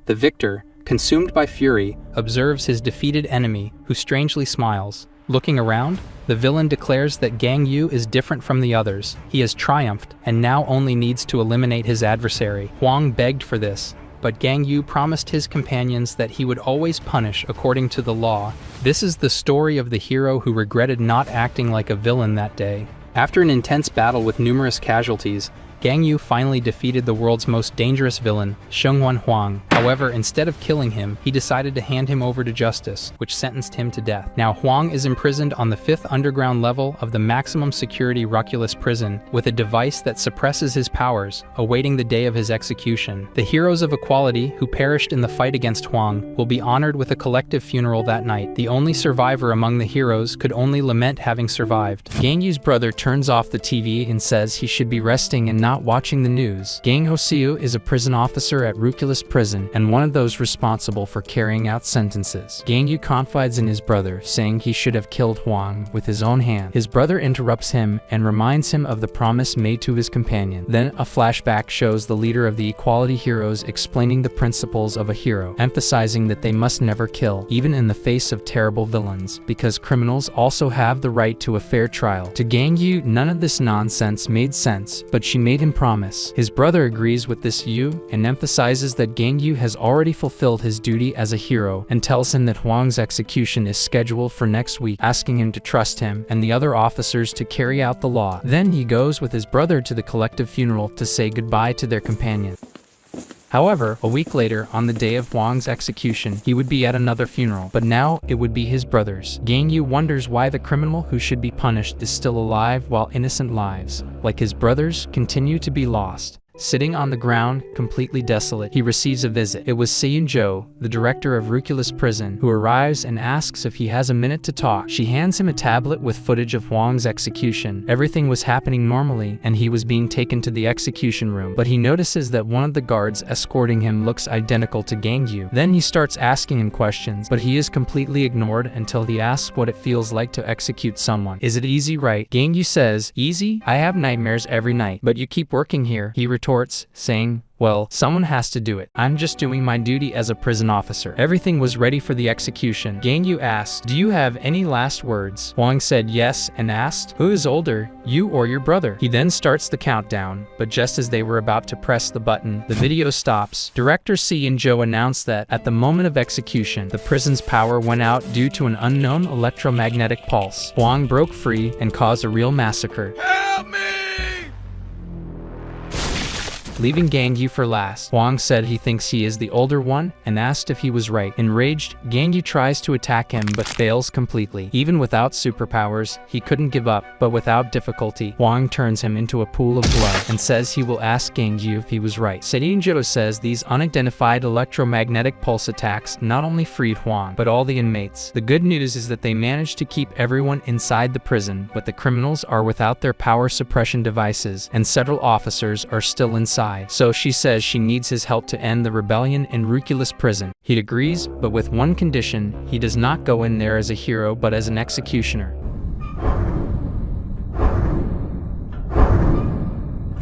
The victor, consumed by fury, observes his defeated enemy, who strangely smiles. Looking around, the villain declares that Gangyu is different from the others. He has triumphed, and now only needs to eliminate his adversary. Huang begged for this, but Gangyu promised his companions that he would always punish according to the law. This is the story of the hero who regretted not acting like a villain that day. After an intense battle with numerous casualties, Gangyu finally defeated the world's most dangerous villain, Shenghuan Huang. However, instead of killing him, he decided to hand him over to justice, which sentenced him to death. Now Huang is imprisoned on the 5th underground level of the maximum security Ruculus prison, with a device that suppresses his powers, awaiting the day of his execution. The heroes of equality who perished in the fight against Huang will be honored with a collective funeral that night. The only survivor among the heroes could only lament having survived. Gangyu's brother turns off the TV and says he should be resting and not watching the news. Gang Hosiu is a prison officer at Ruculus prison and one of those responsible for carrying out sentences. Gangyu confides in his brother, saying he should have killed Huang with his own hand. His brother interrupts him and reminds him of the promise made to his companion. Then a flashback shows the leader of the equality heroes explaining the principles of a hero, emphasizing that they must never kill, even in the face of terrible villains, because criminals also have the right to a fair trial. To Gangyu, none of this nonsense made sense, but she made him promise. His brother agrees with this view and emphasizes that Gangyu has already fulfilled his duty as a hero and tells him that Huang's execution is scheduled for next week, asking him to trust him and the other officers to carry out the law. Then he goes with his brother to the collective funeral to say goodbye to their companion. However, a week later, on the day of Huang's execution, he would be at another funeral, but now it would be his brother's. Gangyu wonders why the criminal who should be punished is still alive while innocent lives, like his brothers, continue to be lost. Sitting on the ground, completely desolate, he receives a visit. It was Seiyun-jo, the director of Ruculus prison, who arrives and asks if he has a minute to talk. She hands him a tablet with footage of Huang's execution. Everything was happening normally, and he was being taken to the execution room, but he notices that one of the guards escorting him looks identical to Gangyu. Then he starts asking him questions, but he is completely ignored until he asks what it feels like to execute someone. Is it easy, right? Gangyu says, "Easy? I have nightmares every night, but you keep working here," he retorts, saying, "Well, someone has to do it. I'm just doing my duty as a prison officer." Everything was ready for the execution. Gangyu asked, "Do you have any last words?" Huang said yes and asked, "Who is older, you or your brother?" He then starts the countdown, but just as they were about to press the button, the video stops. Director Seiyun-jo announced that, at the moment of execution, the prison's power went out due to an unknown electromagnetic pulse. Huang broke free and caused a real massacre. Help me! Leaving Gangyu for last, Huang said he thinks he is the older one and asked if he was right. Enraged, Gangyu tries to attack him but fails completely. Even without superpowers, he couldn't give up, but without difficulty, Huang turns him into a pool of blood and says he will ask Gangyu if he was right. Seiyun-jo says these unidentified electromagnetic pulse attacks not only freed Huang, but all the inmates. The good news is that they managed to keep everyone inside the prison, but the criminals are without their power suppression devices, and several officers are still inside. So she says she needs his help to end the rebellion in Ruculus prison. He agrees, but with one condition: he does not go in there as a hero but as an executioner.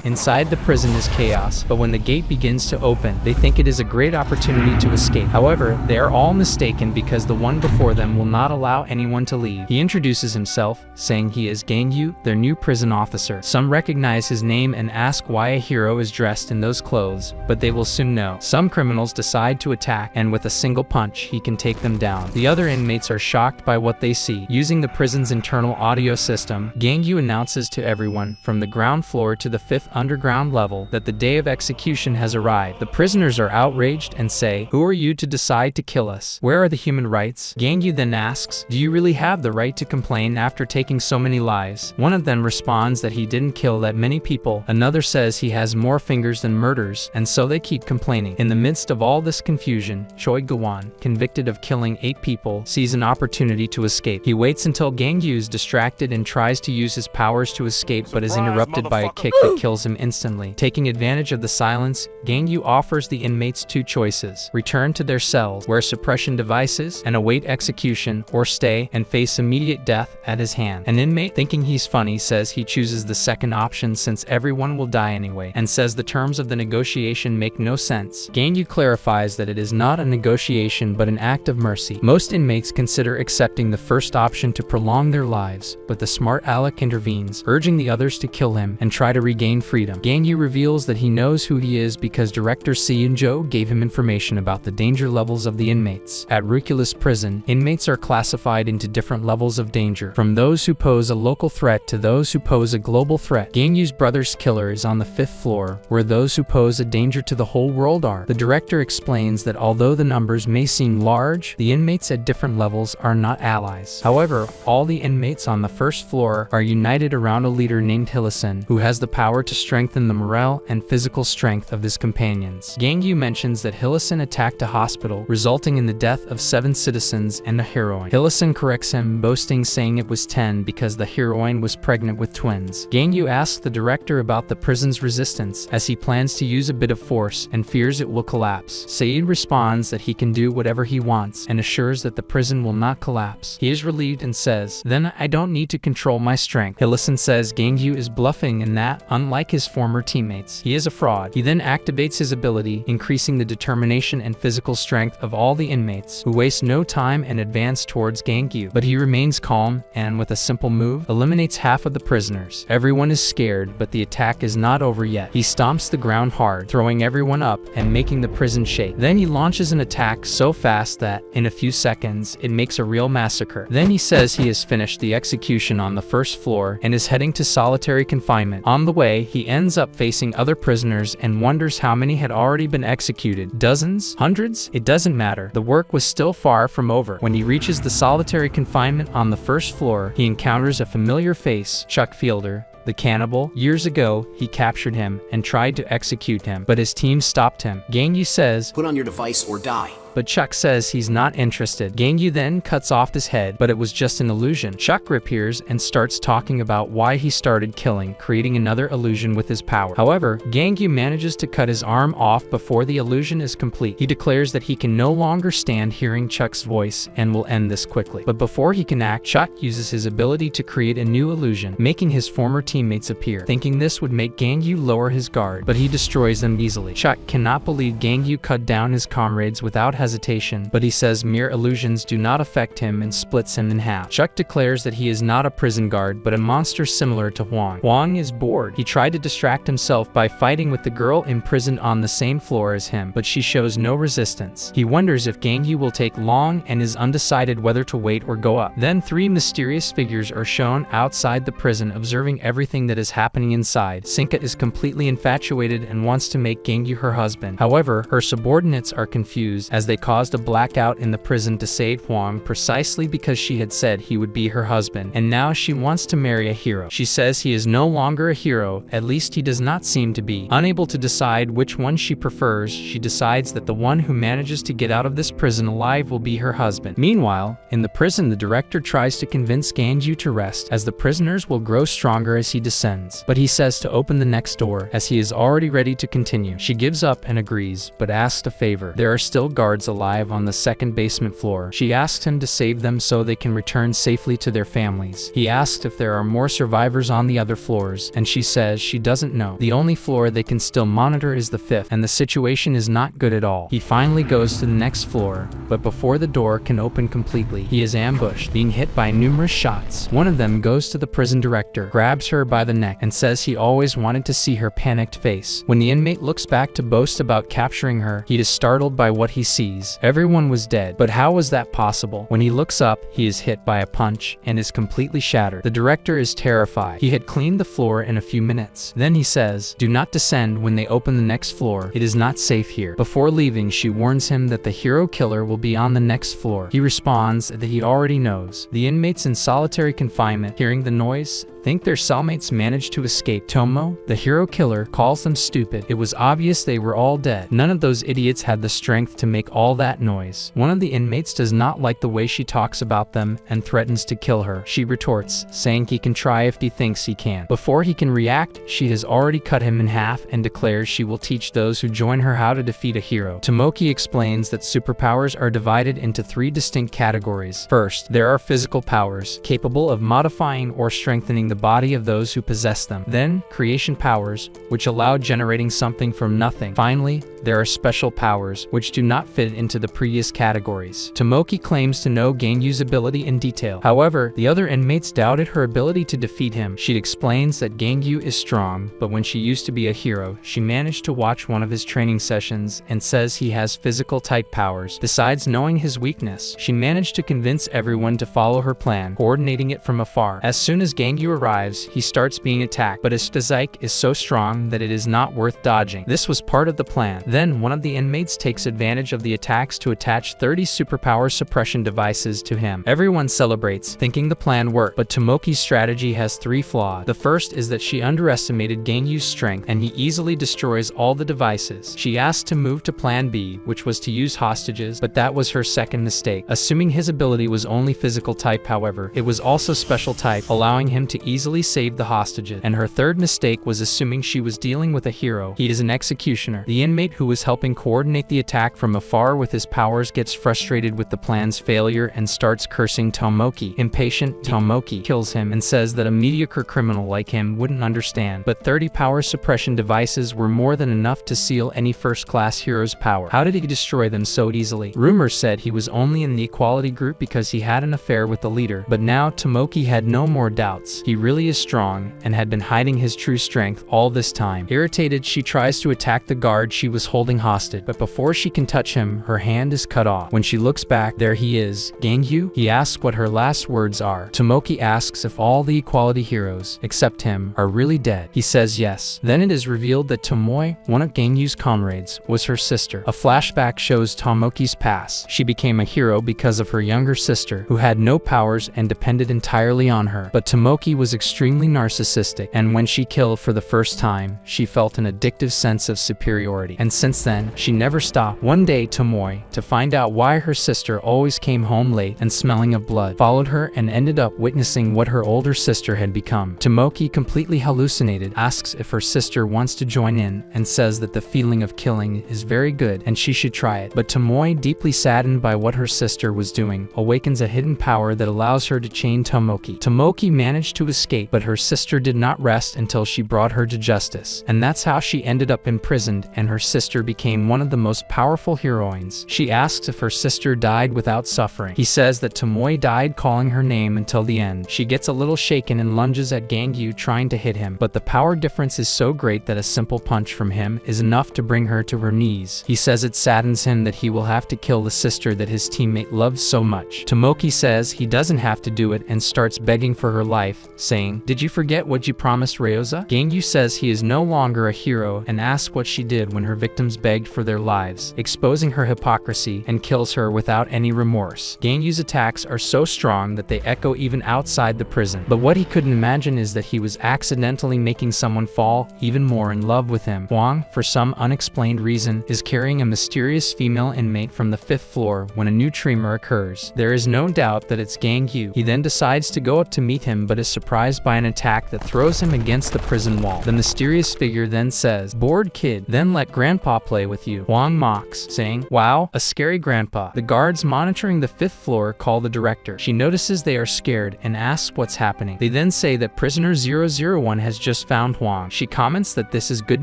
Inside the prison is chaos, but when the gate begins to open, they think it is a great opportunity to escape. However, they are all mistaken because the one before them will not allow anyone to leave. He introduces himself, saying he is Gangyu, their new prison officer. Some recognize his name and ask why a hero is dressed in those clothes, but they will soon know. Some criminals decide to attack, and with a single punch, he can take them down. The other inmates are shocked by what they see. Using the prison's internal audio system, Gangyu announces to everyone, from the ground floor to the 5th underground level, that the day of execution has arrived. The prisoners are outraged and say, "Who are you to decide to kill us? Where are the human rights?" Gangyu then asks, "Do you really have the right to complain after taking so many lives?" One of them responds that he didn't kill that many people. Another says he has more fingers than murders, and so they keep complaining. In the midst of all this confusion, Choi Gawan, convicted of killing 8 people, sees an opportunity to escape. He waits until Gangyu is distracted and tries to use his powers to escape, but is interrupted by a kick that kills him. him instantly. Taking advantage of the silence, Gangyu offers the inmates two choices: return to their cells, wear suppression devices, and await execution, or stay and face immediate death at his hand. An inmate, thinking he's funny, says he chooses the second option since everyone will die anyway, and says the terms of the negotiation make no sense. Gangyu clarifies that it is not a negotiation but an act of mercy. Most inmates consider accepting the first option to prolong their lives, but the smart Alec intervenes, urging the others to kill him and try to regain freedom. Gangyu reveals that he knows who he is because director Seunjo gave him information about the danger levels of the inmates. At Ruculus Prison, inmates are classified into different levels of danger, from those who pose a local threat to those who pose a global threat. Gangyu's brother's killer is on the 5th floor, where those who pose a danger to the whole world are. The director explains that although the numbers may seem large, the inmates at different levels are not allies. However, all the inmates on the 1st floor are united around a leader named Hillison, who has the power to strengthen the morale and physical strength of his companions. Gangyu mentions that Hillison attacked a hospital, resulting in the death of 7 citizens and a heroine. Hillison corrects him, boasting saying it was 10 because the heroine was pregnant with twins. Gangyu asks the director about the prison's resistance, as he plans to use a bit of force and fears it will collapse. Saeed responds that he can do whatever he wants and assures that the prison will not collapse. He is relieved and says, "Then I don't need to control my strength." Hillison says Gangyu is bluffing and that, unlike his former teammates, he is a fraud. He then activates his ability, increasing the determination and physical strength of all the inmates, who waste no time and advance towards Gangyu. But he remains calm and, with a simple move, eliminates half of the prisoners. Everyone is scared, but the attack is not over yet. He stomps the ground hard, throwing everyone up and making the prison shake. Then he launches an attack so fast that, in a few seconds, it makes a real massacre. Then he says he has finished the execution on the 1st floor and is heading to solitary confinement. On the way, he ends up facing other prisoners and wonders how many had already been executed. Dozens? Hundreds? It doesn't matter. The work was still far from over. When he reaches the solitary confinement on the 1st floor, he encounters a familiar face, Chuck Fielder, the cannibal. Years ago, he captured him and tried to execute him, but his team stopped him. Gangyu says, "Put on your device or die." But Chuck says he's not interested. Gangyu then cuts off his head, but it was just an illusion. Chuck reappears and starts talking about why he started killing, creating another illusion with his power. However, Gangyu manages to cut his arm off before the illusion is complete. He declares that he can no longer stand hearing Chuck's voice and will end this quickly. But before he can act, Chuck uses his ability to create a new illusion, making his former teammates appear, thinking this would make Gangyu lower his guard, but he destroys them easily. Chuck cannot believe Gangyu cut down his comrades without hesitation, but he says mere illusions do not affect him and splits him in half. Chuck declares that he is not a prison guard, but a monster similar to Huang. Huang is bored. He tried to distract himself by fighting with the girl imprisoned on the same floor as him, but she shows no resistance. He wonders if Gangyu will take long and is undecided whether to wait or go up. Then 3 mysterious figures are shown outside the prison, observing everything that is happening inside. Sinka is completely infatuated and wants to make Gangyu her husband. However, her subordinates are confused as they caused a blackout in the prison to save Huang precisely because she had said he would be her husband, and now she wants to marry a hero. She says he is no longer a hero, at least he does not seem to be. Unable to decide which one she prefers, she decides that the one who manages to get out of this prison alive will be her husband. Meanwhile, in the prison, the director tries to convince Gangyu to rest, as the prisoners will grow stronger as he descends. But he says to open the next door, as he is already ready to continue. She gives up and agrees, but asks a favor. There are still guards alive on the 2nd basement floor. She asks him to save them so they can return safely to their families. He asks if there are more survivors on the other floors, and she says she doesn't know. The only floor they can still monitor is the 5th, and the situation is not good at all. He finally goes to the next floor, but before the door can open completely, he is ambushed, being hit by numerous shots. One of them goes to the prison director, grabs her by the neck, and says he always wanted to see her panicked face. When the inmate looks back to boast about capturing her, he is startled by what he sees. Everyone was dead, but how was that possible? When he looks up, he is hit by a punch and is completely shattered. The director is terrified. He had cleaned the floor in a few minutes. Then he says, "Do not descend when they open the next floor. It is not safe here." Before leaving, she warns him that the hero killer will be on the next floor. He responds that he already knows. The inmates in solitary confinement, hearing the noise, think their cellmate cellmates manage to escape. Tomo, the hero killer, calls them stupid. It was obvious they were all dead. None of those idiots had the strength to make all that noise. One of the inmates does not like the way she talks about them and threatens to kill her. She retorts, saying he can try if he thinks he can. Before he can react, she has already cut him in half and declares she will teach those who join her how to defeat a hero. Tomoki explains that superpowers are divided into 3 distinct categories. First, there are physical powers, capable of modifying or strengthening the body of those who possess them. Then, creation powers, which allow generating something from nothing. Finally, there are special powers, which do not fit into the previous categories. Tomoki claims to know Gangyu's ability in detail. However, the other inmates doubted her ability to defeat him. She explains that Gangyu is strong, but when she used to be a hero, she managed to watch one of his training sessions and says he has physical type powers. Besides knowing his weakness, she managed to convince everyone to follow her plan, coordinating it from afar. As soon as Gangyu arrives, he starts being attacked, but his physique is so strong that it is not worth dodging. This was part of the plan. Then, one of the inmates takes advantage of the attacks to attach 30 superpower suppression devices to him. Everyone celebrates, thinking the plan worked, but Tomoki's strategy has 3 flaws. The first is that she underestimated Gangyu's strength, and he easily destroys all the devices. She asked to move to plan B, which was to use hostages, but that was her second mistake. Assuming his ability was only physical type, however, it was also special type, allowing him to easily save the hostages. And her third mistake was assuming she was dealing with a hero. He is an executioner. The inmate who was helping coordinate the attack from afar with his powers gets frustrated with the plan's failure and starts cursing Tomoki. Impatient, Tomoki kills him and says that a mediocre criminal like him wouldn't understand. But 30 power suppression devices were more than enough to seal any first-class hero's power. How did he destroy them so easily? Rumors said he was only in the equality group because he had an affair with the leader. But now Tomoki had no more doubts. He really is strong and had been hiding his true strength all this time. Irritated, she tries to attack the guard she was holding hostage, but before she can touch him, her hand is cut off. When she looks back, there he is. Gangyu? He asks what her last words are. Tomoki asks if all the equality heroes, except him, are really dead. He says yes. Then it is revealed that Tomoe, one of Gangyu's comrades, was her sister. A flashback shows Tomoki's past. She became a hero because of her younger sister, who had no powers and depended entirely on her. But Tomoki was extremely narcissistic, and when she killed for the first time, she felt an addictive sense of superiority. And since then, she never stopped. One day, Tomoe, to find out why her sister always came home late and smelling of blood, followed her and ended up witnessing what her older sister had become. Tomoki, completely hallucinated, asks if her sister wants to join in and says that the feeling of killing is very good and she should try it. But Tomoe, deeply saddened by what her sister was doing, awakens a hidden power that allows her to chain Tomoki. Tomoki managed to escape, but her sister did not rest until she brought her to justice. And that's how she ended up imprisoned, and her sister became one of the most powerful heroines. She asks if her sister died without suffering. He says that Tomoe died calling her name until the end. She gets a little shaken and lunges at Gangyu, trying to hit him, but the power difference is so great that a simple punch from him is enough to bring her to her knees. He says it saddens him that he will have to kill the sister that his teammate loves so much. Tomoki says he doesn't have to do it and starts begging for her life, saying, "Did you forget what you promised Ryoza?" Gangyu says he is no longer a hero and asks what she did when her victims begged for their lives, exposing her hypocrisy, and kills her without any remorse. Gangyu's attacks are so strong that they echo even outside the prison. But what he couldn't imagine is that he was accidentally making someone fall even more in love with him. Huang, for some unexplained reason, is carrying a mysterious female inmate from the 5th floor when a new tremor occurs. There is no doubt that it's Gangyu. He then decides to go up to meet him but is surprised by an attack that throws him against the prison wall. The mysterious figure then says, "Bored kid, then let grandpa play with you." Huang mocks, saying, "Wow, a scary grandpa." The guards monitoring the 5th floor call the director. She notices they are scared and asks what's happening. They then say that prisoner 001 has just found Huang. She comments that this is good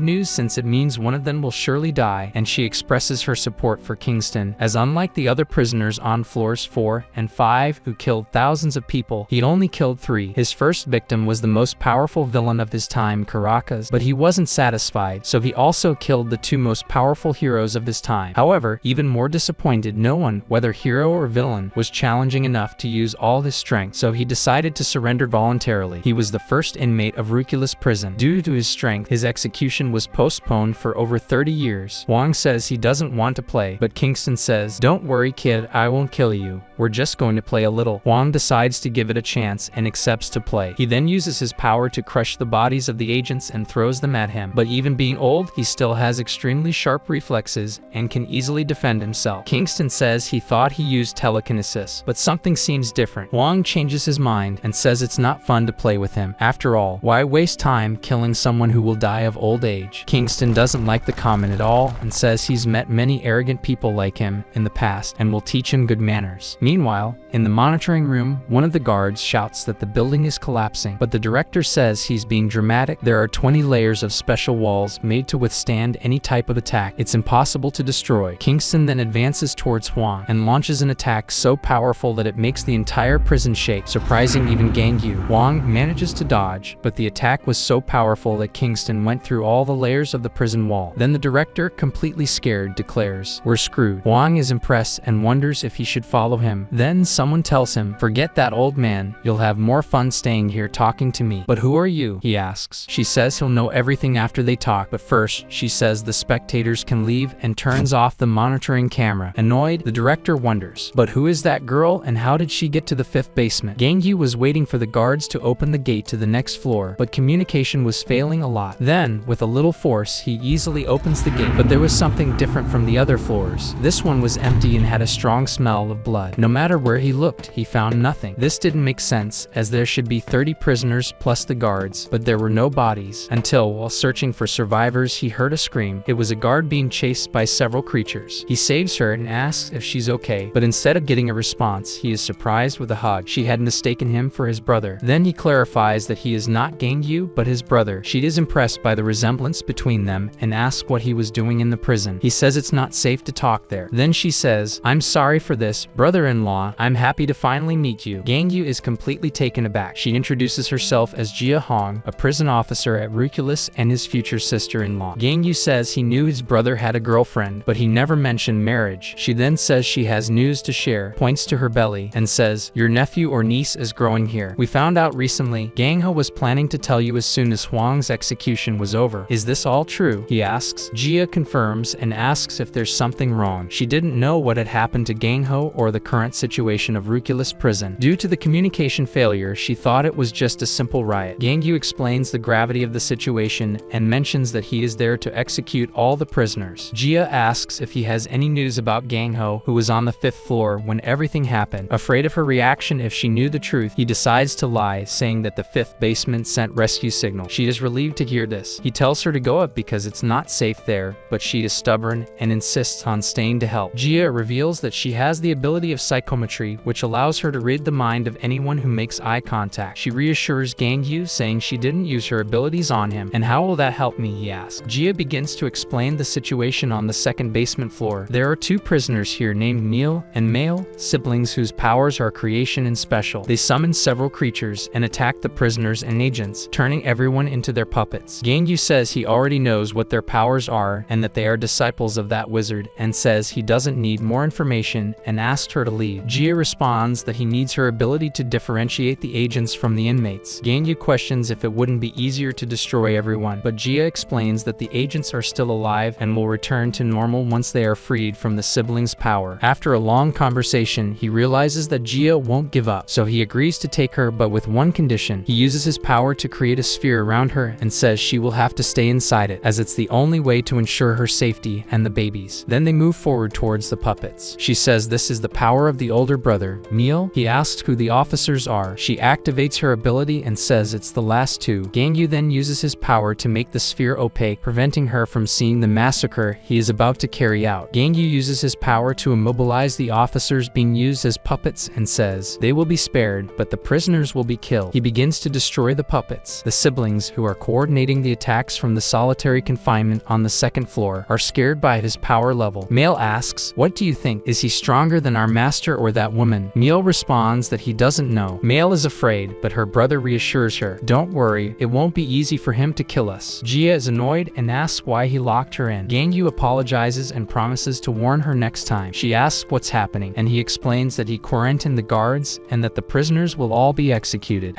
news since it means one of them will surely die, and she expresses her support for Kingston, as unlike the other prisoners on floors 4 and 5 who killed thousands of people, he'd only killed 3. His first victim was the most powerful villain of his time, Caracas, but he wasn't satisfied, so he also killed the 2 most most powerful heroes of his time. However, even more disappointed, no one, whether hero or villain, was challenging enough to use all his strength, so he decided to surrender voluntarily. He was the first inmate of Ruculus prison. Due to his strength, his execution was postponed for over 30 years. Hwang says he doesn't want to play, but Kingston says, "Don't worry kid, I won't kill you. We're just going to play a little." Hwang decides to give it a chance and accepts to play. He then uses his power to crush the bodies of the agents and throws them at him. But even being old, he still has extremely sharp reflexes and can easily defend himself. Kingston says he thought he used telekinesis, but something seems different. Hwang changes his mind and says it's not fun to play with him. After all, why waste time killing someone who will die of old age? Kingston doesn't like the comment at all and says he's met many arrogant people like him in the past and will teach him good manners. Meanwhile, in the monitoring room, one of the guards shouts that the building is collapsing, but the director says he's being dramatic. There are 20 layers of special walls made to withstand any type of attack. It's impossible to destroy. Kingston then advances towards Hwang and launches an attack so powerful that it makes the entire prison shake, surprising even Gangyu. Hwang manages to dodge, but the attack was so powerful that Kingston went through all the layers of the prison wall. Then the director, completely scared, declares, "We're screwed." Hwang is impressed and wonders if he should follow him. Then someone tells him, "Forget that old man, you'll have more fun staying here talking to me." "But who are you?" he asks. She says he'll know everything after they talk, but first, she says the spectators can leave and turns off the monitoring camera. Annoyed, the director wonders, "But who is that girl and how did she get to the 5th basement?" Gangyu was waiting for the guards to open the gate to the next floor, but communication was failing a lot. Then, with a little force, he easily opens the gate, but there was something different from the other floors. This one was empty and had a strong smell of blood. No matter where he looked, he found nothing. This didn't make sense, as there should be 30 prisoners plus the guards, but there were no bodies, until, while searching for survivors, he heard a scream. It was a guard being chased by several creatures. He saves her and asks if she's okay, but instead of getting a response, he is surprised with a hug. She had mistaken him for his brother. Then he clarifies that he is not Gangyu, but his brother. She is impressed by the resemblance between them and asks what he was doing in the prison. He says it's not safe to talk there. Then she says, "I'm sorry for this, brother-in-law. I'm happy to finally meet you." Gangyu is completely taken aback. She introduces herself as Jia Hong, a prison officer at Ruculus and his future sister-in-law. Gangyu says he knew his brother had a girlfriend, but he never mentioned marriage. She then says she has news to share, points to her belly, and says, "Your nephew or niece is growing here. We found out recently. Gangho was planning to tell you as soon as Hwang's execution was over. Is this all true?" he asks. Jia confirms and asks if there's something wrong. She didn't know what had happened to Gangho or the current situation of Ruculus prison. Due to the communication failure, she thought it was just a simple riot. Gangyu explains the gravity of the situation and mentions that he is there to execute all the prisoners. Jia asks if he has any news about Gangho, who was on the 5th floor when everything happened. Afraid of her reaction if she knew the truth, he decides to lie, saying that the 5th basement sent rescue signal. She is relieved to hear this. He tells her to go up because it's not safe there, but she is stubborn and insists on staying to help. Jia reveals that she has the ability of psychometry, which allows her to read the mind of anyone who makes eye contact. She reassures Gangyu, saying she didn't use her abilities on him. "And how will that help me?" he asks. Jia begins to explain the situation on the 2nd basement floor. There are 2 prisoners here named Neil and Male, siblings whose powers are creation and special. They summon several creatures and attack the prisoners and agents, turning everyone into their puppets. Gangyu says he already knows what their powers are and that they are disciples of that wizard, and says he doesn't need more information and asks her to leave. Jia responds that he needs her ability to differentiate the agents from the inmates. Gangyu questions if it wouldn't be easier to destroy everyone, but Jia explains that the agents are still alive and will return to normal once they are freed from the siblings' power. After a long conversation, he realizes that Jia won't give up, so he agrees to take her, but with one condition. He uses his power to create a sphere around her and says she will have to stay inside it, as it's the only way to ensure her safety and the babies. Then they move forward towards the puppets. She says this is the power of the older brother, Neil. He asks who the officers are. She activates her ability and says it's the last 2. Gangyu then uses his power to make the sphere opaque, preventing her from seeing the massacre he is about to carry out. Gangyu uses his power to immobilize the officers being used as puppets and says they will be spared, but the prisoners will be killed. He begins to destroy the puppets. The siblings, who are coordinating the attacks from the solitary confinement on the 2nd floor, are scared by his power level. Male asks, "What do you think? Is he stronger than our master or that woman?" Neil responds that he doesn't know. Male is afraid, but her brother reassures her, "Don't worry, it won't be easy for him to kill us." Jia is annoyed and asks why he locked locked her in. Gangyu apologizes and promises to warn her next time. She asks what's happening, and he explains that he quarantined the guards and that the prisoners will all be executed.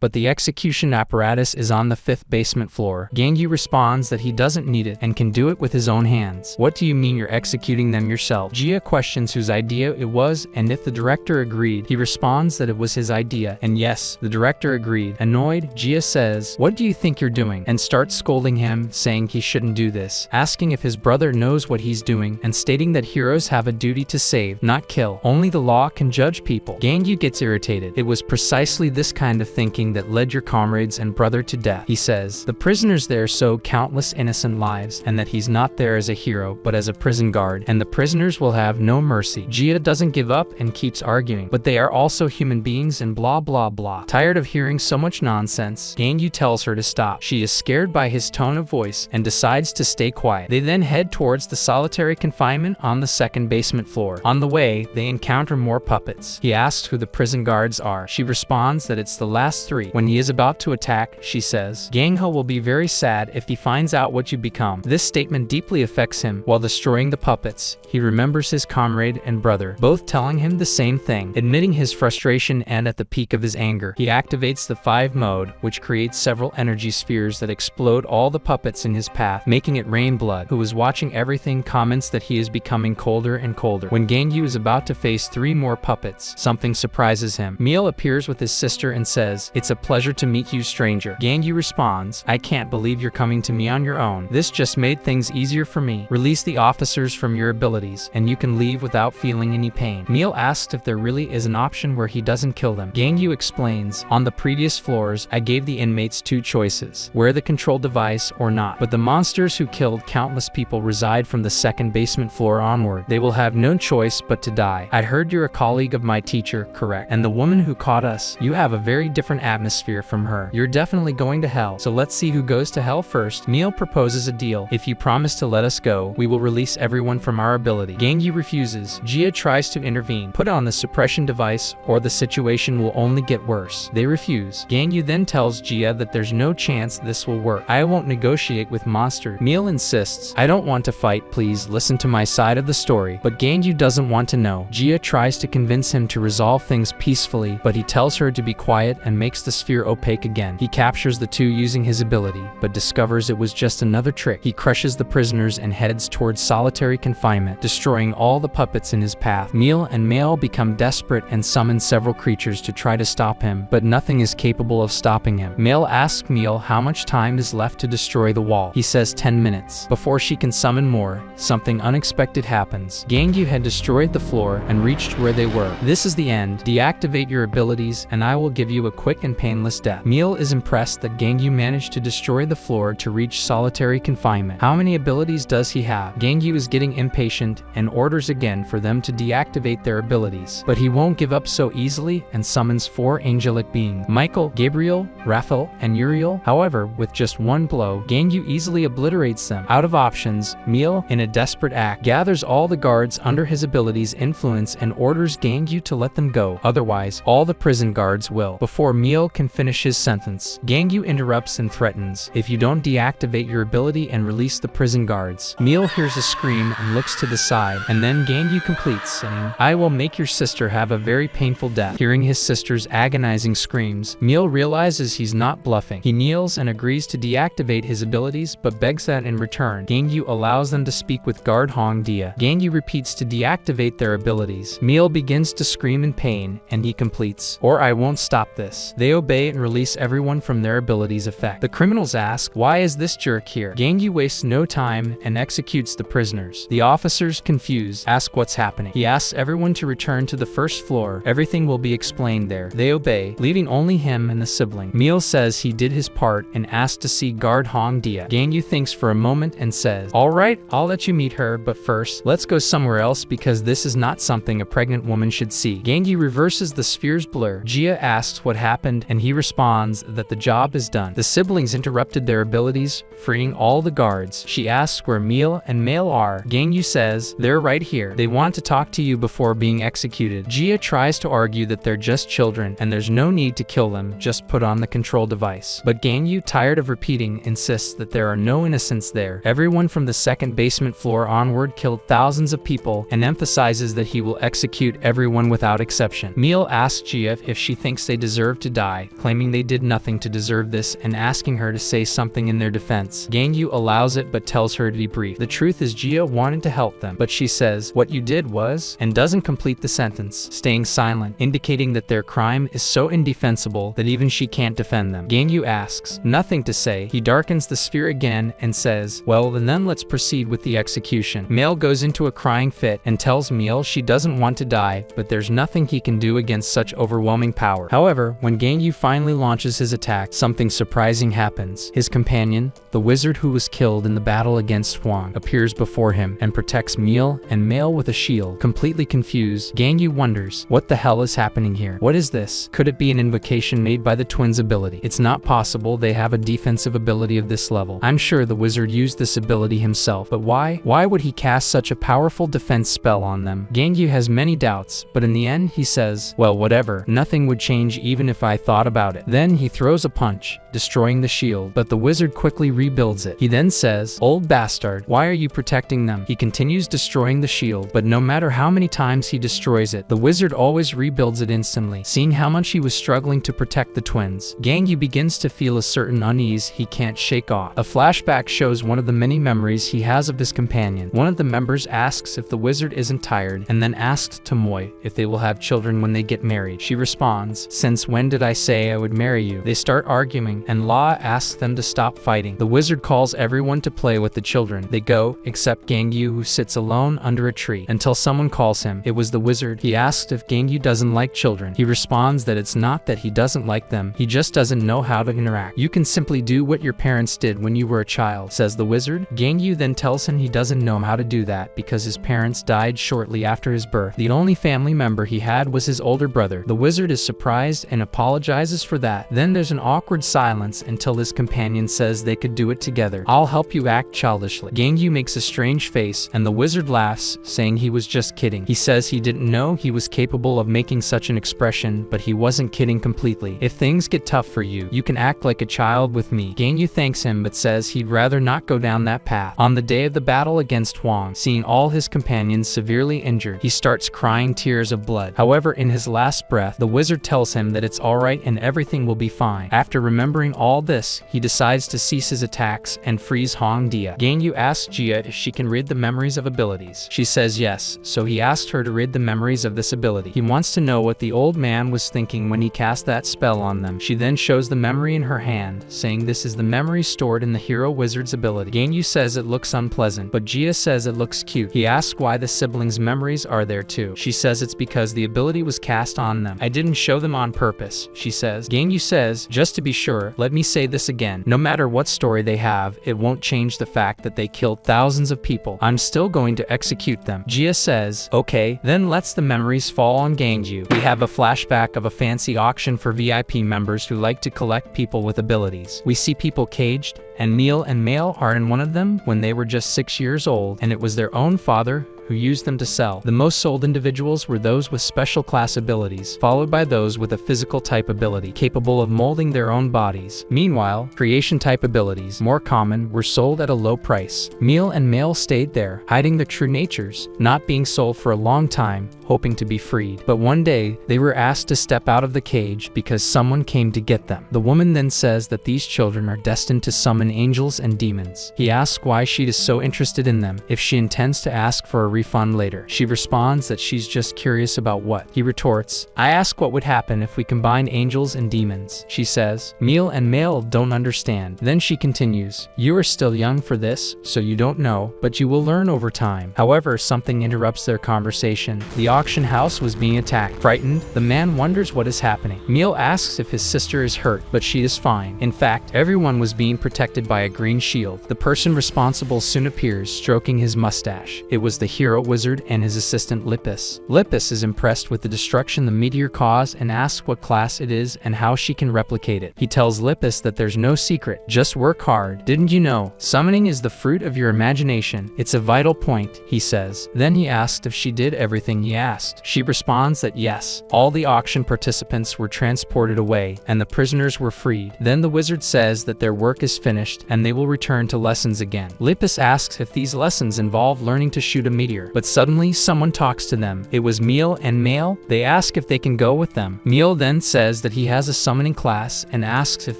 But the execution apparatus is on the 5th basement floor. Gangyu responds that he doesn't need it and can do it with his own hands. What do you mean you're executing them yourself? Jia questions whose idea it was and if the director agreed. He responds that it was his idea, and yes, the director agreed. Annoyed, Jia says, "What do you think you're doing?" and starts scolding him, saying he shouldn't do this, asking if his brother knows what he's doing, and stating that heroes have a duty to save, not kill. Only the law can judge people. Gangyu gets irritated. It was precisely this kind of thinking that led your comrades and brother to death. He says, the prisoners there sowed countless innocent lives, and that he's not there as a hero, but as a prison guard, and the prisoners will have no mercy. Jia doesn't give up and keeps arguing, but they are also human beings and blah blah blah. Tired of hearing so much nonsense, Gangyu tells her to stop. She is scared by his tone of voice and decides to stay quiet. They then head towards the solitary confinement on the 2nd basement floor. On the way, they encounter more puppets. He asks who the prison guards are. She responds that it's the last 3. When he is about to attack, she says, "Gangho will be very sad if he finds out what you become." This statement deeply affects him. While destroying the puppets, he remembers his comrade and brother, both telling him the same thing. Admitting his frustration and at the peak of his anger, he activates the 5 mode, which creates several energy spheres that explode all the puppets in his path, making it rain blood. Who is watching everything comments that he is becoming colder and colder. When Gangyu is about to face 3 more puppets, something surprises him. Meal appears with his sister and says, "It's a pleasure to meet you, stranger." Gangyu responds, "I can't believe you're coming to me on your own. This just made things easier for me. Release the officers from your abilities, and you can leave without feeling any pain." Meal asks if there really is an option where he doesn't kill them. Gangyu explains, "On the previous floors, I gave the inmates 2 choices, wear the control device or not. But the monsters who killed countless people reside from the 2nd basement floor onward. They will have no choice but to die. I heard you're a colleague of my teacher, correct? And the woman who caught us, you have a very different atmosphere from her. You're definitely going to hell. So let's see who goes to hell first." Meal proposes a deal. "If you promise to let us go, we will release everyone from our ability." Gangyu refuses. Jia tries to intervene. "Put on the suppression device or the situation will only get worse." They refuse. Gangyu then tells Jia that there's no chance this will work. "I won't negotiate with monsters." Meal insists, "I don't want to fight, please listen to my side of the story." But Gangyu doesn't want to know. Jia tries to convince him to resolve things peacefully, but he tells her to be quiet and makes the sphere opaque again. He captures the 2 using his ability, but discovers it was just another trick. He crushes the prisoners and heads towards solitary confinement, destroying all the puppets in his path. Meal and Male become desperate and summon several creatures to try to stop him, but nothing is capable of stopping him. Male asks Meal how much time is left to destroy the wall. He says 10 minutes. Before she can summon more, something unexpected happens. Gangyu had destroyed the floor and reached where they were. "This is the end. Deactivate your abilities and I will give you a quick and painless death." Meal is impressed that Gangyu managed to destroy the floor to reach solitary confinement. How many abilities does he have? Gangyu is getting impatient and orders again for them to deactivate their abilities. But he won't give up so easily and summons 4 angelic beings, Michael, Gabriel, Raphael, and Uriel. However, with just 1 blow, Gangyu easily obliterates them. Out of options, Meal, in a desperate act, gathers all the guards under his ability's influence and orders Gangyu to let them go. Otherwise, all the prison guards will. Before Meal can finish his sentence, Gangyu interrupts and threatens, "If you don't deactivate your ability and release the prison guards." Meal hears a scream and looks to the side, and then Gangyu completes, saying, "I will make your sister have a very painful death." Hearing his sister's agonizing screams, Meal realizes he's not bluffing. He kneels and agrees to deactivate his abilities, but begs that in return, Gangyu allows them to speak with guard Hong Dia. Gangyu repeats to deactivate their abilities. Meal begins to scream in pain, and he completes, "Or I won't stop this." They obey and release everyone from their abilities' effect. The criminals ask, "Why is this jerk here?" Gangyu wastes no time and executes the prisoners. The officers, confused, ask what's happening. He asks everyone to return to the 1st floor. Everything will be explained there. They obey, leaving only him and the sibling. Meal says he did his part and asks to see guard Hong Dia. Gangyu thinks for a moment and says, "Alright, I'll let you meet her, but first, let's go somewhere else because this is not something a pregnant woman should see." Gangyu reverses the sphere's blur. Jia asks what happened and he responds that the job is done. The siblings interrupted their abilities, freeing all the guards. She asks where Meal and Male are. Gangyu says, "They're right here. They want to talk to you before being executed." Jia tries to argue that they're just children and there's no need to kill them, just put on the control device. But Gangyu, tired of repeating, insists that there are no innocent defense there. Everyone from the second basement floor onward killed thousands of people and emphasizes that he will execute everyone without exception. Meal asks Jia if she thinks they deserve to die, claiming they did nothing to deserve this and asking her to say something in their defense. Gangyu allows it but tells her to be brief. The truth is Jia wanted to help them, but she says, "What you did was," and doesn't complete the sentence, staying silent, indicating that their crime is so indefensible that even she can't defend them. Gangyu asks, nothing to say. He darkens the sphere again and says, "Well, then let's proceed with the execution." Male goes into a crying fit and tells Meal she doesn't want to die, but there's nothing he can do against such overwhelming power. However, when Gangyu finally launches his attack, something surprising happens. His companion, the wizard who was killed in the battle against Huang, appears before him and protects Meal and Male with a shield. Completely confused, Gangyu wonders, what the hell is happening here? What is this? Could it be an invocation made by the twins' ability? It's not possible they have a defensive ability of this level. I'm sure the wizard used this ability himself, but why? Why would he cast such a powerful defense spell on them? Gangyu has many doubts, but in the end he says, well, whatever, nothing would change even if I thought about it. Then he throws a punch, destroying the shield, but the wizard quickly rebuilds it. He then says, old bastard, why are you protecting them? He continues destroying the shield, but no matter how many times he destroys it, the wizard always rebuilds it instantly. Seeing how much he was struggling to protect the twins, Gangyu begins to feel a certain unease he can't shake off. A flashback shows one of the many memories he has of his companion. One of the members asks if the wizard isn't tired, and then asks Tomoe if they will have children when they get married. She responds, since when did I say I would marry you? They start arguing, and La asks them to stop fighting. The wizard calls everyone to play with the children. They go, except Gangyu, who sits alone under a tree, until someone calls him. It was the wizard. He asks if Gangyu doesn't like children. He responds that it's not that he doesn't like them, he just doesn't know how to interact. You can simply do what your parents did when you were a child, says the wizard. Gangyu then tells him he doesn't know how to do that because his parents died shortly after his birth. The only family member he had was his older brother. The wizard is surprised and apologizes for that. Then there's an awkward silence until his companion says they could do it together. I'll help you act childishly. Gangyu makes a strange face and the wizard laughs, saying he was just kidding. He says he didn't know he was capable of making such an expression, but he wasn't kidding completely. If things get tough for you, you can act like a child with me. Gangyu thanks him but says he'd rather not go down that path. On the day of the battle against Huang, seeing all his companions severely injured, he starts crying tears of blood. However, in his last breath, the wizard tells him that it's alright and everything will be fine. After remembering all this, he decides to cease his attacks and frees Hong Dia. Gangyu asks Jia if she can read the memories of abilities. She says yes, so he asked her to read the memories of this ability. He wants to know what the old man was thinking when he cast that spell on them. She then shows the memory in her hand, saying this is the memory stored in the hero wizard's ability. Gangyu says it looks unpleasant, but Jia says it looks cute. He asks why the siblings' memories are there too. She says it's because the ability was cast on them. I didn't show them on purpose, she says. Gangyu says, just to be sure, let me say this again. No matter what story they have, it won't change the fact that they killed thousands of people. I'm still going to execute them. Jia says, okay, then lets the memories fall on Gangyu. We have a flashback of a fancy auction for VIP members who like to collect people with abilities. We see people caged, and Meal and Male are in one of them when they were just 6 years old, and it was their own father who used them to sell. The most sold individuals were those with special class abilities, followed by those with a physical type ability, capable of molding their own bodies. Meanwhile, creation type abilities, more common, were sold at a low price. Meal and Male stayed there, hiding their true natures, not being sold for a long time, hoping to be freed. But one day, they were asked to step out of the cage because someone came to get them. The woman then says that these children are destined to summon angels and demons. He asks why she is so interested in them, if she intends to ask for a refund later. She responds that she's just curious about what. He retorts, I ask what would happen if we combined angels and demons. She says, Meal and Male don't understand. Then she continues, you are still young for this, so you don't know, but you will learn over time. However, something interrupts their conversation. The auction house was being attacked. Frightened, the man wonders what is happening. Meal asks if his sister is hurt, but she is fine. In fact, everyone was being protected by a green shield. The person responsible soon appears, stroking his mustache. It was the hero hero wizard and his assistant Lippis. Lippis is impressed with the destruction the meteor caused and asks what class it is and how she can replicate it. He tells Lippis that there's no secret, just work hard. Didn't you know? Summoning is the fruit of your imagination. It's a vital point, he says. Then he asked if she did everything he asked. She responds that yes. All the auction participants were transported away and the prisoners were freed. Then the wizard says that their work is finished and they will return to lessons again. Lippis asks if these lessons involve learning to shoot a meteor, but suddenly someone talks to them. It was Meal and Mail. They ask if they can go with them. Meal then says that he has a summoning class and asks if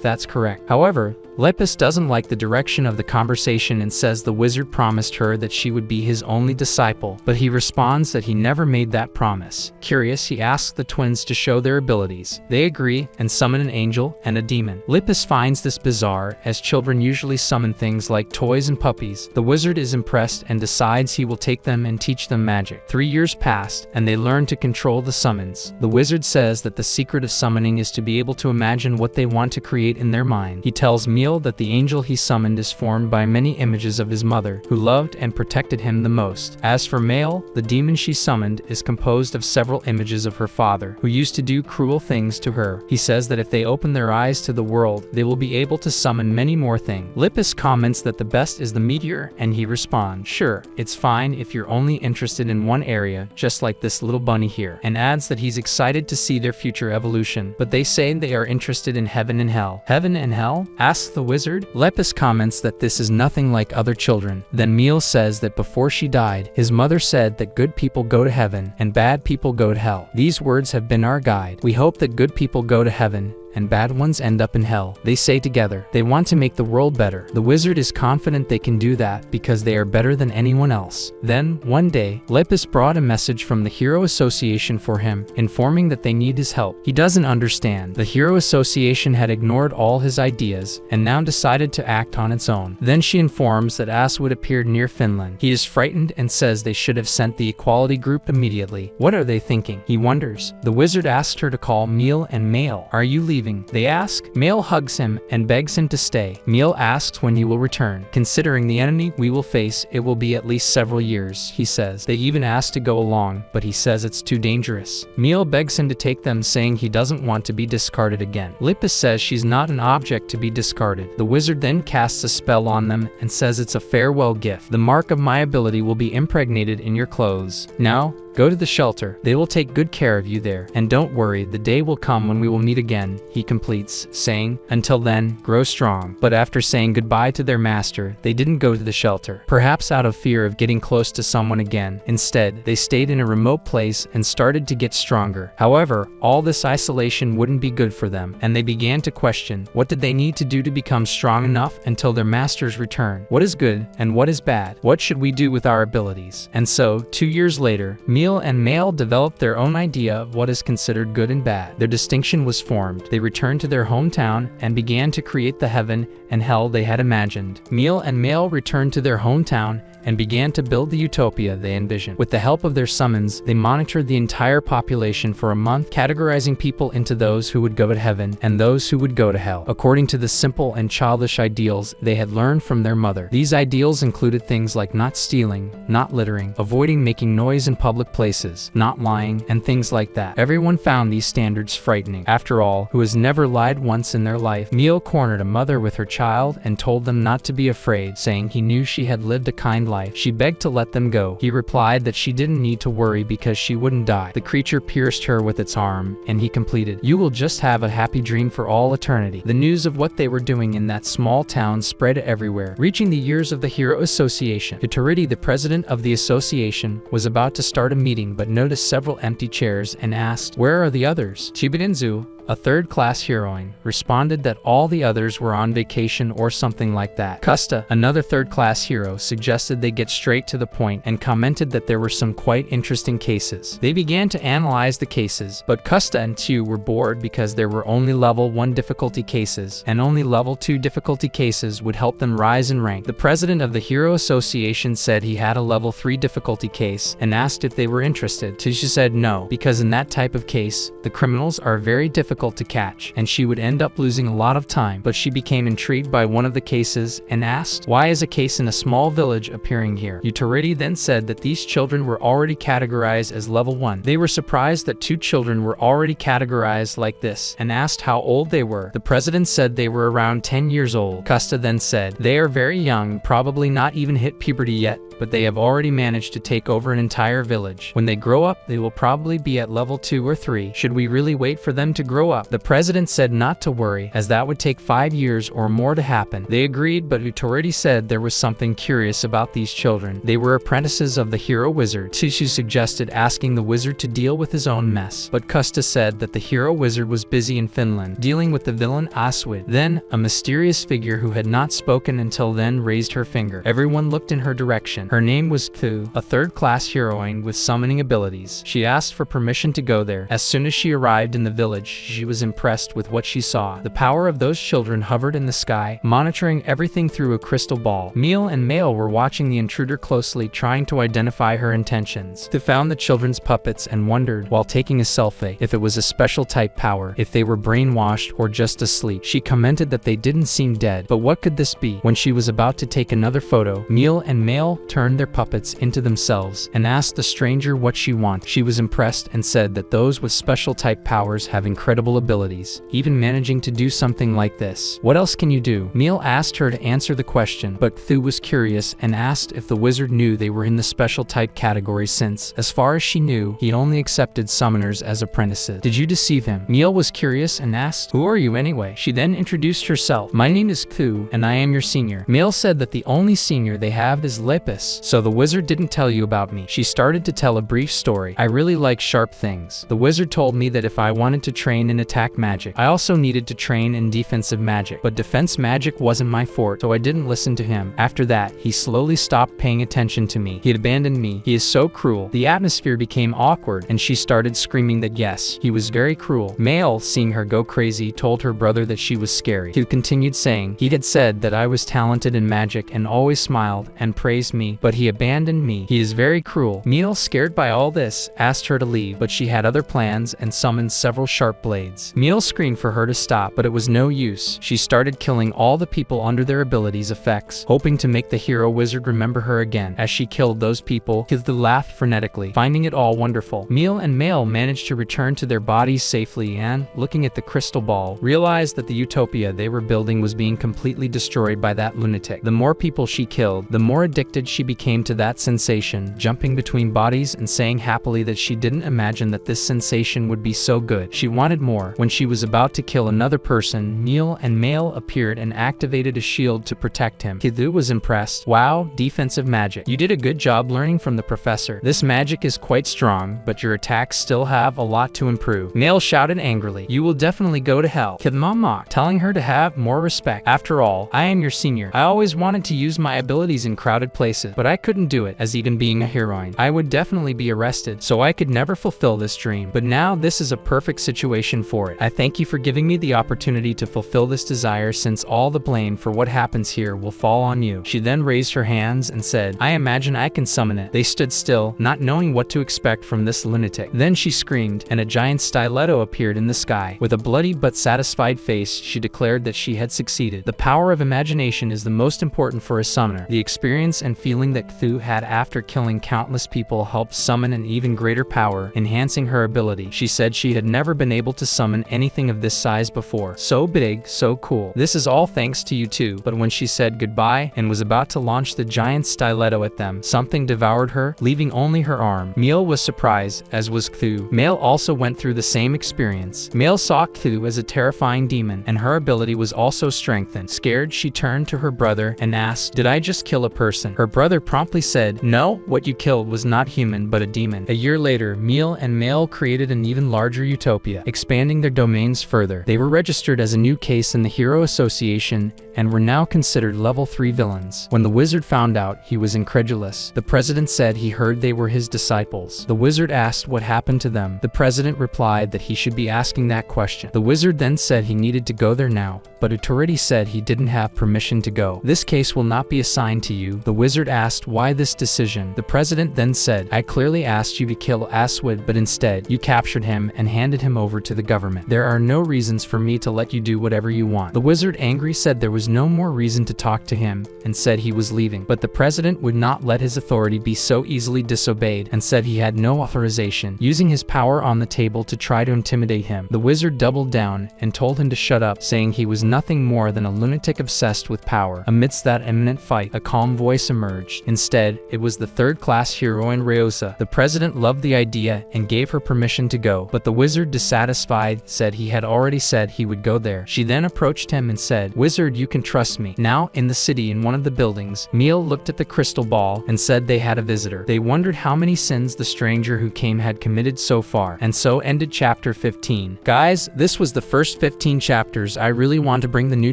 that's correct. However, Lippis doesn't like the direction of the conversation and says the wizard promised her that she would be his only disciple, but he responds that he never made that promise. Curious, he asks the twins to show their abilities. They agree and summon an angel and a demon. Lippis finds this bizarre, as children usually summon things like toys and puppies. The wizard is impressed and decides he will take them and teach them magic. 3 years passed, and they learn to control the summons. The wizard says that the secret of summoning is to be able to imagine what they want to create in their mind. He tells Meal that the angel he summoned is formed by many images of his mother, who loved and protected him the most. As for Mail, the demon she summoned is composed of several images of her father, who used to do cruel things to her. He says that if they open their eyes to the world, they will be able to summon many more things. Lippis comments that the best is the meteor, and he responds, sure, it's fine if you're only interested in one area, just like this little bunny here, and adds that he's excited to see their future evolution, but they say they are interested in heaven and hell. Heaven and hell? Asks the wizard. Lippis comments that this is nothing like other children. Then Meal says that before she died, his mother said that good people go to heaven and bad people go to hell. These words have been our guide. We hope that good people go to heaven and bad ones end up in hell. They say together, they want to make the world better. The wizard is confident they can do that because they are better than anyone else. Then, one day, Lippis brought a message from the Hero Association for him, informing that they need his help. He doesn't understand. The Hero Association had ignored all his ideas and now decided to act on its own. Then she informs that Aswood appeared near Finland. He is frightened and says they should have sent the Equality Group immediately. What are they thinking? He wonders. The wizard asked her to call Meal and Mail. Are you leaving? They ask. Mail hugs him and begs him to stay. Meal asks when he will return. Considering the enemy we will face, it will be at least several years, he says. They even ask to go along, but he says it's too dangerous. Meal begs him to take them, saying he doesn't want to be discarded again. Lippis says she's not an object to be discarded. The wizard then casts a spell on them and says it's a farewell gift. The mark of my ability will be impregnated in your clothes. Now, go to the shelter. They will take good care of you there. And don't worry, the day will come when we will meet again, he completes, saying, until then, grow strong. But after saying goodbye to their master, they didn't go to the shelter, perhaps out of fear of getting close to someone again. Instead, they stayed in a remote place and started to get stronger. However, all this isolation wouldn't be good for them, and they began to question, what did they need to do to become strong enough until their master's return? What is good and what is bad? What should we do with our abilities? And so, 2 years later, Meal and Mail developed their own idea of what is considered good and bad. Their distinction was formed. They returned to their hometown and began to create the heaven and hell they had imagined. Meal and Mail returned to their hometown and began to build the utopia they envisioned. With the help of their summons, they monitored the entire population for a month, categorizing people into those who would go to heaven and those who would go to hell, according to the simple and childish ideals they had learned from their mother. These ideals included things like not stealing, not littering, avoiding making noise in public places, not lying, and things like that. Everyone found these standards frightening. After all, who has never lied once in their life? Meal cornered a mother with her child and told them not to be afraid, saying he knew she had lived a kind life. She begged to let them go. He replied that she didn't need to worry because she wouldn't die. The creature pierced her with its arm, and he completed, "You will just have a happy dream for all eternity." The news of what they were doing in that small town spread everywhere, reaching the ears of the Hero Association. Hitoriti, the president of the association, was about to start a meeting but noticed several empty chairs and asked, "Where are the others?" Chibirinzu, a third-class heroine, responded that all the others were on vacation or something like that. Kusta, another third-class hero, suggested they get straight to the point and commented that there were some quite interesting cases. They began to analyze the cases, but Kusta and Tu were bored because there were only level 1 difficulty cases, and only level 2 difficulty cases would help them rise in rank. The president of the Hero Association said he had a level 3 difficulty case and asked if they were interested. Tu said no, because in that type of case, the criminals are very difficult difficult to catch, and she would end up losing a lot of time. But she became intrigued by one of the cases and asked, "Why is a case in a small village appearing here?" Utoriti then said that these children were already categorized as level 1. They were surprised that 2 children were already categorized like this, and asked how old they were. The president said they were around 10 years old. Costa then said, "They are very young, probably not even hit puberty yet, but they have already managed to take over an entire village. When they grow up, they will probably be at level 2 or 3. Should we really wait for them to grow up?" The president said not to worry, as that would take 5 years or more to happen. They agreed, but Utoriti said there was something curious about these children. They were apprentices of the hero wizard. Susu suggested asking the wizard to deal with his own mess, but Kusta said that the hero wizard was busy in Finland, dealing with the villain Aswid. Then, a mysterious figure who had not spoken until then raised her finger. Everyone looked in her direction. Her name was Thu, a third-class heroine with summoning abilities. She asked for permission to go there. As soon as she arrived in the village, she was impressed with what she saw. The power of those children hovered in the sky, monitoring everything through a crystal ball. Meal and Mail were watching the intruder closely, trying to identify her intentions. Thu found the children's puppets and wondered, while taking a selfie, if it was a special type power, if they were brainwashed or just asleep. She commented that they didn't seem dead, but what could this be? When she was about to take another photo, Meal and Mail turned their puppets into themselves and asked the stranger what she wanted. She was impressed and said that those with special type powers have incredible abilities, even managing to do something like this. "What else can you do?" Meal asked her to answer the question, but Thu was curious and asked if the wizard knew they were in the special type category since, as far as she knew, he only accepted summoners as apprentices. "Did you deceive him?" Meal was curious and asked, "Who are you anyway?" She then introduced herself. "My name is Thu, and I am your senior." Meal said that the only senior they have is Lepus, so the wizard didn't tell you about me. She started to tell a brief story. "I really like sharp things. The wizard told me that if I wanted to train in attack magic, I also needed to train in defensive magic, but defense magic wasn't my forte, so I didn't listen to him. After that, he slowly stopped paying attention to me. He had abandoned me. He is so cruel." The atmosphere became awkward, and she started screaming that yes, he was very cruel. Mail, seeing her go crazy, told her brother that she was scary. He continued saying, "He had said that I was talented in magic and always smiled and praised me, but he abandoned me. He is very cruel." Meal, scared by all this, asked her to leave, but she had other plans and summoned several sharp blades. Meal screamed for her to stop, but it was no use. She started killing all the people under their abilities' effects, hoping to make the hero wizard remember her again. As she killed those people, Kithu laughed frenetically, finding it all wonderful. Meal and Mail managed to return to their bodies safely and, looking at the crystal ball, realized that the utopia they were building was being completely destroyed by that lunatic. The more people she killed, the more addicted she became to that sensation, jumping between bodies and saying happily that she didn't imagine that this sensation would be so good. She wanted more. When she was about to kill another person, Meal and Mail appeared and activated a shield to protect him. Kithu was impressed. "Wow, defensive magic. You did a good job learning from the professor. This magic is quite strong, but your attacks still have a lot to improve." Mail shouted angrily, "You will definitely go to hell." Kithu mocked, telling her to have more respect. "After all, I am your senior. I always wanted to use my abilities in crowded places, but I couldn't do it, as even being a heroine, I would definitely be arrested, so I could never fulfill this dream. But now this is a perfect situation for it. I thank you for giving me the opportunity to fulfill this desire, since all the blame for what happens here will fall on you." She then raised her hands and said, "I imagine I can summon it." They stood still, not knowing what to expect from this lunatic. Then she screamed, and a giant stiletto appeared in the sky. With a bloody but satisfied face, she declared that she had succeeded. The power of imagination is the most important for a summoner. The experience and feeling that Kithu had after killing countless people helped summon an even greater power, enhancing her ability. She said she had never been able to summon anything of this size before. So big, so cool. This is all thanks to you too. But when she said goodbye and was about to launch the giant stiletto at them, something devoured her, leaving only her arm. Meal was surprised, as was Kithu. Mail also went through the same experience. Mail saw Kithu as a terrifying demon, and her ability was also strengthened. Scared, she turned to her brother and asked, "Did I just kill a person?" Her brother promptly said, "No, what you killed was not human but a demon." A year later, Meal and Mail created an even larger utopia, expanding their domains further. They were registered as a new case in the Hero Association and were now considered level 3 villains. When the wizard found out, he was incredulous. The president said he heard they were his disciples. The wizard asked what happened to them. The president replied that he should be asking that question. The wizard then said he needed to go there now, but Utoriti said he didn't have permission to go. "This case will not be assigned to you," the wizard asked why this decision. The president then said, I clearly asked you to kill Aswad, but instead, you captured him and handed him over to the government. There are no reasons for me to let you do whatever you want. The wizard, angry, said there was no more reason to talk to him and said he was leaving. But the president would not let his authority be so easily disobeyed and said he had no authorization, using his power on the table to try to intimidate him. The wizard doubled down and told him to shut up, saying he was nothing more than a lunatic obsessed with power. Amidst that imminent fight, a calm voice emerged. Instead, it was the third-class heroine Ryosa. The president loved the idea and gave her permission to go, but the wizard, dissatisfied, said he had already said he would go there. She then approached him and said, Wizard, you can trust me. Now, in the city, in one of the buildings, Meal looked at the crystal ball and said they had a visitor. They wondered how many sins the stranger who came had committed so far. And so ended chapter 15. Guys, this was the first 15 chapters. I really want to bring the new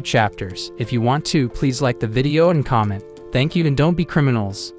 chapters. If you want to, please like the video and comment. Thank you, and don't be criminals.